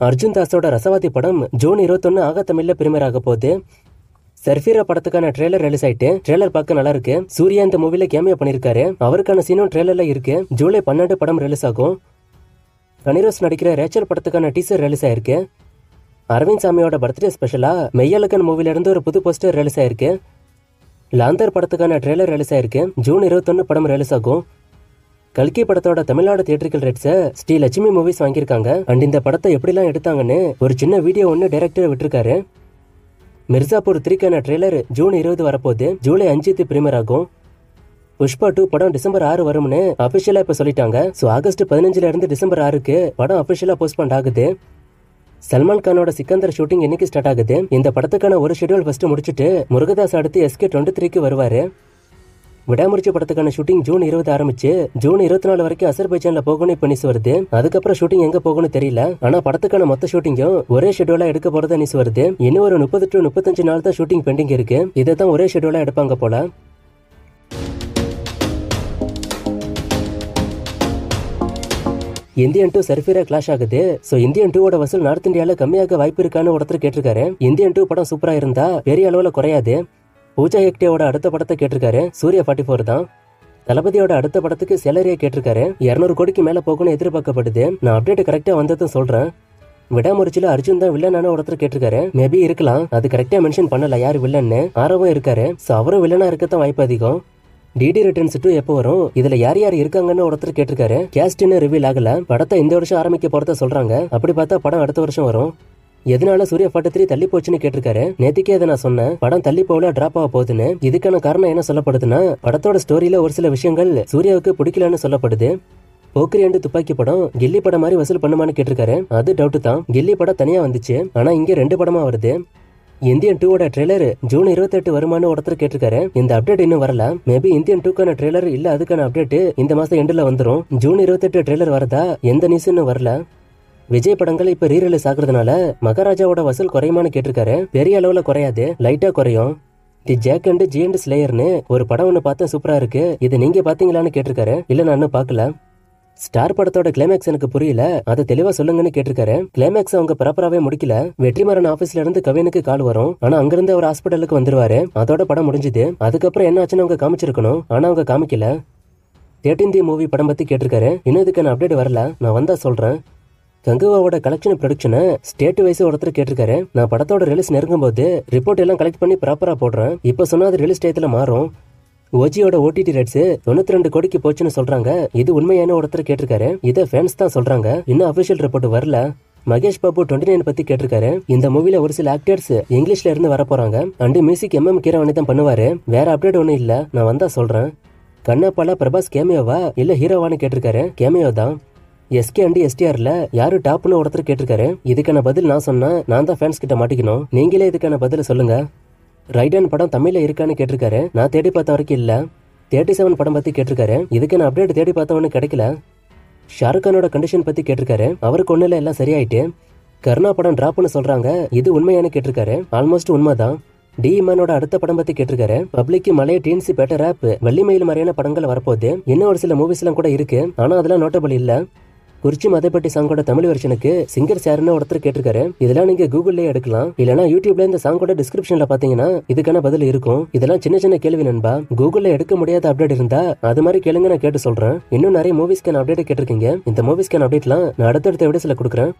அர்ஜுன் தாஸோட ரசவாதி படம் ஜூன் 21 ஆக தமிழ்ல பிரீமியர் ஆக போகுது. சர்ஃபீரா படத்துக்கான ட்ரெய்லர் ரிலீஸ் ஆயிட்டு ட்ரெய்லர் பார்க்க நல்லா இருக்கு. சூர்யா இந்த மூவில கேமியோ பண்ணிருக்காரு. அவருக்கான சீனும் ட்ரெய்லர்ல இருக்கு. ஜூலை 12 படம் ரிலீஸ் ஆகும். கனிரோஸ் நடிக்கிற ரேச்சல் படத்துக்கான டீசர் ரிலீஸ் ஆயிருக்கு. அரவிந்த் சாமியோட பர்த்டே ஸ்பெஷலா மெய்யழகன் மூவில இருந்து ஒரு புது போஸ்டர் ரிலீஸ் ஆயிருக்கு. லாந்தர் படத்துக்கான ட்ரெய்லர் ரிலீஸ் ஆயிருக்கு. ஜூன் 21 படம் ரிலீஸ் ஆகும். கல்கி படத்தோட தமிழ்நாடு தியேட்டரிக்கல் ரைட்ஸை ஸ்ரீ லட்சுமி மூவிஸ் வாங்கியிருக்காங்க. அண்ட் இந்த படத்தை எப்படிலாம் எடுத்தாங்கன்னு ஒரு சின்ன வீடியோ ஒன்று டைரக்டர் விட்டுருக்காரு. மிர்சாபூர் 3க்கான ட்ரெய்லர் ஜூன் 20 வரப்போகுது. ஜூலை 5 பிரீமியர் ஆகும். புஷ்பா 2 படம் டிசம்பர் 6 வரும்னு அபிஷியலா இப்ப சொல்லிட்டாங்க. ஸோ ஆகஸ்ட் 15 இருந்து டிசம்பர் 6க்கு படம் அபிஷியலா போஸ்ட்போன் ஆகுது. சல்மான் கானோட சிக்கந்தர் ஷூட்டிங் இன்னைக்கு ஸ்டார்ட் ஆகுது. இந்த படத்துக்கான ஒரு ஷெட்யூல் ஃபர்ஸ்ட் முடிச்சுட்டு முருகதாஸ் அடுத்து SK23க்கு வருவாரு. விடாமுயற்சி படத்துக்கான ஷூட்டிங் ஜூன் 20 ஆரம்பிச்சு ஜூன் 24 வரைக்கும் அசர்பைஜான்ல போகணும் இப்ப நியூஸ் வருது. அதுக்கப்புறம் ஷூட்டிங் எங்க போகணும் தெரியல. ஆனா படத்துக்கான மொத்த ஷூட்டிங்கும் ஒரே ஷெட்யூலா எடுக்க போறதா நியூஸ் வருது. இன்னும் ஒரு 30 to 35 நாள் தான் ஷூட்டிங் பெண்டிங் இருக்கு. இதை தான் ஒரே ஷெட்யூலா எடுப்பாங்க போல. இந்தியன் 2 சர்ஃபீரா கிளாஷ் ஆகுது. சோ இந்தியன் 2 வசூல் நார்த் இந்தியால கம்மியாக வாய்ப்பு இருக்கான்னு ஒருத்தர் கேட்டிருக்காரு. இந்தியன் 2 படம் சூப்பரா இருந்தா பெரிய அளவுல குறையாது. பூஜா ஹெக்டேவோட அடுத்த படத்தை கேட்டிருக்காரு. சூர்யா 44 தான். தளபதியோட அடுத்த படத்துக்கு சேலரியை கேட்டிருக்காரு. 200 கோடிக்கு மேல போகணும்னு எதிர்பார்க்கப்படுது. நான் அப்டேட் கரெக்டா வந்ததும் சொல்றேன். விடாமுயற்சியில அர்ஜுன் தான் வில்லனான ஒருத்தர் கேட்டிருக்காரு. மேபி இருக்கலாம். அது கரெக்டா மென்ஷன் பண்ணல யாரு வில்லன்னு. ஆரவும் இருக்காரு. சோ அவரும் வில்லனா இருக்கத்தான் வாய்ப்பு அதிகம். டிடி ரிட்டர்ன்ஸ் 2 எப்போ வரும், இதுல யார் யார் இருக்காங்கன்னு ஒருத்தர் கேட்டிருக்காரு. கேஸ்ட்னு ரிவீல் ஆகல. படத்தை இந்த வருஷம் ஆரம்பிக்க போறத சொல்றாங்க. அப்படி பார்த்தா படம் அடுத்த வருஷம் வரும். எதனால சூர்யா 43 தள்ளி போச்சுன்னு கேட்டிருக்காரு. நேத்திக்கே அதை நான் சொன்னேன். படம் தள்ளி போகல டிராப் ஆக போகுதுன்னு. இதுக்கான காரணம் என்ன சொல்லப்படுதுன்னா படத்தோட ஸ்டோரியில ஒரு சில விஷயங்கள் சூர்யாவுக்கு பிடிக்கலன்னு சொல்லப்படுது. போக்கிரி அண்டு துப்பாக்கி படம் கில்லி படம் மாதிரி வசூல் பண்ணுமான்னு கேட்டிருக்காரு. அது டவுட் தான். கில்லி படம் தனியா வந்துச்சு. ஆனா இங்க 2 படமா வருது. இந்தியன் 2 ட்ரெய்லர் ஜூன் 28 வருமானு ஒருத்தர் கேட்டிருக்காரு. இந்த அப்டேட் இன்னும் வரல. மேபி இந்தியன் 2க்கான ட்ரெய்லர் இல்ல அதுக்கான அப்டேட் இந்த மாசம் எண்டுல வந்துரும். ஜூன் 28 ட்ரெய்லர் வரதா எந்த நியூஸ் இன்னும் வரல. விஜய் படங்கள் இப்ப ரீரிலீஸ் ஆகுறதுனால மகாராஜாவோட வசூல் குறையுமான்னு கேட்டிருக்காரு. பெரிய அளவுல குறையாது, லைட்டா குறையும். தி ஜேக் அண்ட் ஜி அண்ட் ஸ்லேயர்னு ஒரு படம் ஒன்னு பார்த்தா சூப்பரா இருக்கு. இது நீங்க பாத்தீங்களான்னு கேட்டிருக்காரு. இல்ல நான் இன்னும் பாக்கல. ஸ்டார் படத்தோட கிளைமேக்ஸ் எனக்கு புரியல, அதை தெளிவா சொல்லுங்கன்னு கேட்டிருக்காரு. கிளைமேக்ஸ் அவங்க ப்ராப்பராவே முடிக்கல. வெற்றிமாறன் ஆபீஸ்ல இருந்து கவினுக்கு கால் வரும். ஆனா அங்கிருந்து அவர் ஹாஸ்பிட்டலுக்கு வந்துருவாரு. அதோட படம் முடிஞ்சுது. அதுக்கப்புறம் என்ன ஆச்சுன்னு அவங்க காமிச்சிருக்கணும். ஆனா அவங்க காமிக்கல. 13th மூவி படம் பத்தி கேட்டிருக்காரு. இன்னும் இதுக்கான அப்டேட் வரல. நான் வந்தா சொல்றேன். கங்குவாவோட கலெக்ஷன் ப்ரொடக்ஷனை ஸ்டேட் வைஸ் ஒருத்தர் கேட்டிருக்காரு. நான் படத்தோட ரிலீஸ் நெருங்கும் போது ரிப்போர்ட் எல்லாம் கலெக்ட் பண்ணி ப்ராப்பரா போடுறேன். இப்ப சொன்னா அது ரிலீஸ் டயத்துல மாறும். ஓஜியோட OTT ரைட்ஸ் 92 கோடிக்கு போச்சுன்னு சொல்றாங்க. இது உண்மையான ஒருத்தர் கேட்டிருக்காரு. இதை ஃபேன்ஸ் தான் சொல்றாங்க. இன்னும் அபிஷியல் ரிப்போர்ட் வரல. மகேஷ் பாபு 29 பத்தி கேட்டிருக்காரு. இந்த மூவில ஒரு சில ஆக்டர்ஸ் இங்கிலீஷ்ல இருந்து வர போறாங்க. அண்ட் மியூசிக் கீரவாணி தான் பண்ணுவாரு. வேற அப்டேட் ஒன்னும் இல்ல. நான் வந்தா சொல்றேன். கண்ணப்பால பிரபாஸ் கேமியோவா இல்ல ஹீரோவான்னு கேட்டிருக்காரு. கேமியோ தான். SK அண்ட் STRல யாரு டாப்னு ஒருத்தர் கேட்டிருக்காரு. இதுக்கான பதில் நான் சொன்னா நான் தான் ஃபேன்ஸ் கிட்ட மாட்டிக்கணும். நீங்களே இதுக்கான பதில சொல்லுங்க. ரைடன் படம் தமிழ்ல இருக்கான்னு கேட்டிருக்காரு. நான் தேடி பார்த்த வரைக்கும் இல்ல. 37 படம் பத்தி கேட்டிருக்காரு. இதுக்கான அப்டேட் தேடி பார்த்தவனு கிடைக்கல. ஷாருக் கானோட கண்டிஷன் பத்தி கேட்டிருக்காரு. அவருக்கு ஒண்ணுல எல்லாம் சரியாயிட்டு. கர்ணா படம் டிராப்னு சொல்றாங்க. இது உண்மையானு கேட்டிருக்காரு. ஆல்மோஸ்ட் உண்மைதான். டிமனோட அடுத்த படம் பத்தி கேட்டிருக்காரு. பப்ளிக் மலைய டீன்ஸ் பெட்டர் ஆப் வள்ளிமயில் மாதிரியான படங்கள் வரப்போகுது. இன்னும் ஒரு சில மூவிஸ் எல்லாம் கூட இருக்கு. ஆனா அதெல்லாம் நோட்டபிள் இல்ல. குறிச்சி மதைப்பட்டி சாங்கோட தமிழ் வெர்ஷனுக்கு சிங்கர் யாருன்னு ஒருத்தர் கேட்டிருக்காரு. இதெல்லாம் நீங்க கூகுள்லயே எடுக்கலாம். இல்லனா யூடியூப்ல இந்த சாங்கோட டிஸ்கிரிப்ஷன்ல பாத்தீங்கன்னா இதுக்கான பதில் இருக்கும். இதெல்லாம் சின்ன சின்ன கேள்வி நண்பா. கூகுள்ல எடுக்க முடியாத அப்டேட் இருந்தா அது மாதிரி கேளுங்க, நான் கேட்டு சொல்றேன். இன்னும் நிறைய மூவிஸ்க்கான அப்டேட் கேட்டிருக்கீங்க. இந்த மூவிஸ்க்கான அப்டேட்லாம் நான் அடுத்தடுத்த வீடியோஸ்ல கொடுக்குறேன்.